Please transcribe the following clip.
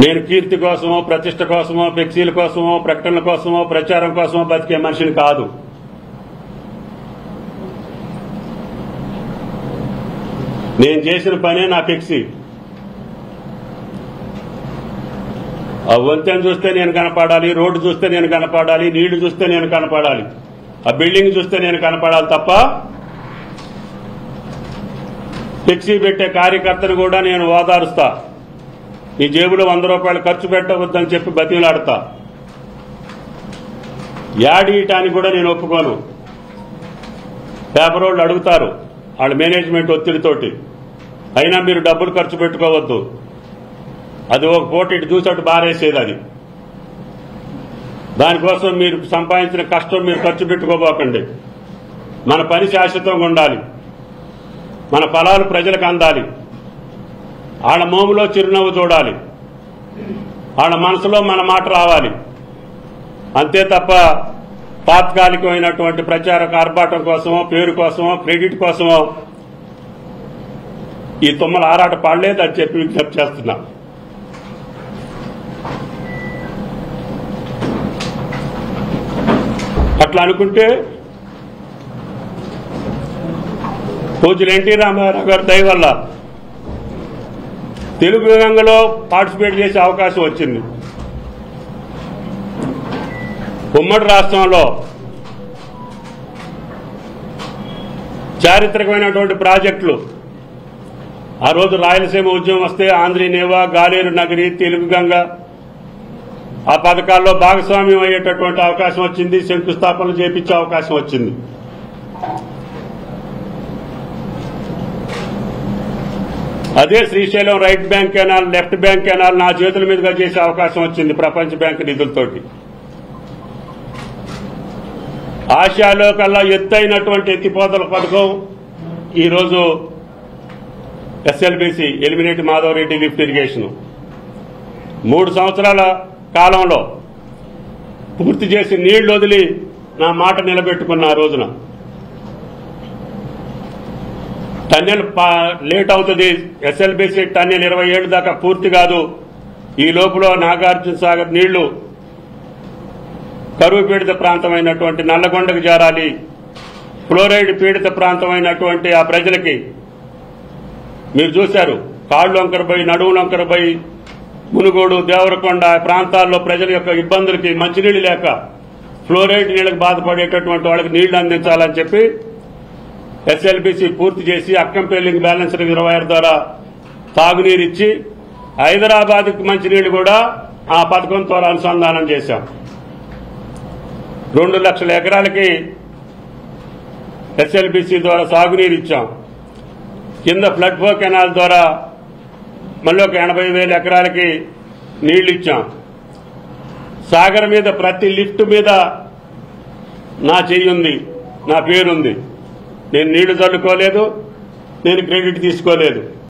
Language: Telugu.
నేను కీర్తి కోసమో ప్రతిష్ట కోసమో ఫ్లెక్సీల కోసమో ప్రకటనల కోసమో ప్రచారం కోసమో బతికే మనిషిని కాదు. నేను చేసిన పనే నా ఫ్లెక్సీ. ఆ వంతెన చూస్తే నేను కనపడాలి, రోడ్డు చూస్తే నేను కనపడాలి, నీళ్లు చూస్తే నేను కనపడాలి, ఆ బిల్డింగ్ చూస్తే నేను కనపడాలి తప్ప ఫ్లెక్సీ పెట్టే కార్యకర్తను కూడా నేను ఓదారుస్తా. నీ జేబులో 100 రూపాయలు ఖర్చు పెట్టవద్దని చెప్పి బతిలాడతా. యాడ్ ఇయటానికి కూడా నేను ఒప్పుకోను. పేపర్ వాళ్ళు అడుగుతారు వాళ్ళ మేనేజ్మెంట్ ఒత్తిడితోటి, అయినా మీరు డబ్బులు ఖర్చు పెట్టుకోవద్దు, అది ఒక పూట ఇటు చూసట్టు బారేసేది. అది దానికోసం మీరు సంపాదించిన కష్టం మీరు ఖర్చు పెట్టుకోబోకండి. మన పని శాశ్వతంగా ఉండాలి, మన ఫలాలు ప్రజలకు అందాలి, వాళ్ళ మోములో చిరునవ్వు చూడాలి, వాళ్ళ మనసులో మన మాట రావాలి. అంతే తప్ప తాత్కాలికమైనటువంటి ప్రచార ఆర్భాటం కోసమో పేరు కోసమో క్రెడిట్ కోసమో ఈ తుమ్మల ఆరాట పాడలేదు అని చెప్పి విజ్ఞప్తి చేస్తున్నా. అట్లా అనుకుంటే పూజ్యులు ఎన్టీ రామారావు గారి దయ వల్ల తెలుగు రంగంలో పార్టిసిపేట్ చేసే అవకాశం వచ్చింది. ఉమ్మడి రాష్ట్రంలో చారిత్రకమైనటువంటి ప్రాజెక్టులు, ఆ రోజు రాయలసీమ ఉద్యమం వస్తే ఆంధ్రీనేవా, గాలేరు నగరి, తెలుగు గంగ, ఆ పథకాల్లో భాగస్వామ్యం అయ్యేటటువంటి అవకాశం వచ్చింది, శంకుస్థాపనలు చేపించే అవకాశం వచ్చింది. అదే Srisailam right bank canal, left bank canal నా చేతుల మీదుగా చేసే అవకాశం వచ్చింది ప్రపంచ బ్యాంక్ నిధులతోటి. ఆసియాలో కల్లా ఎత్తైనటువంటి ఎత్తిపోతల పథకం ఈరోజు SLBC Elimineti Madhava Reddy lift irrigation 3 సంవత్సరాల కాలంలో పూర్తి చేసి నీళ్లు వదిలి నా మాట నిలబెట్టుకున్న ఆ రోజున. టన్నెల్ లేట్ అవుతుంది, ఎస్ఎల్బీసీ టన్నెల్ 20 ఏళ్ల దాకా పూర్తి కాదు, ఈ లోపల నాగార్జున సాగర్ నీళ్లు కరువు పీడిత ప్రాంతమైనటువంటి నల్లగొండకు చేరాలి, ఫ్లోరైడ్ పీడిత ప్రాంతమైనటువంటి ఆ ప్రజలకి మీరు చూశారు, కాళ్ళు వంకరపోయి నడువు వంకరపోయి మునుగోడు, దేవరకొండ ప్రాంతాల్లో ప్రజల యొక్క ఇబ్బందులకి మంచినీళ్లు లేక ఫ్లోరైడ్ నీళ్లకు బాధపడేటటువంటి వాళ్ళకి నీళ్లు అందించాలని చెప్పి ఎస్ఎల్బీసీ పూర్తి చేసి అక్కంపల్లికి బ్యాలెన్సర్ రిజర్వాయర్ ద్వారా తాగునీరు ఇచ్చి హైదరాబాద్కి మంచినీళ్లు కూడా ఆ పథకం ద్వారా అనుసంధానం చేశాం. 2 లక్షల ఎకరాలకి ఎస్ఎల్బీసీ ద్వారా సాగునీరు ఇచ్చాం. కింద ఫ్లడ్ ఫ్లో కెనాల్ ద్వారా మళ్ళీ ఒక 80,000 ఎకరాలకి నీళ్లు ఇచ్చాం. సాగర్ మీద ప్రతి లిఫ్ట్ మీద నా చెయ్యుంది, నా పేరుంది. నేను నీళ్లు చల్లుకోలేదు, నేను క్రెడిట్ తీసుకోలేదు.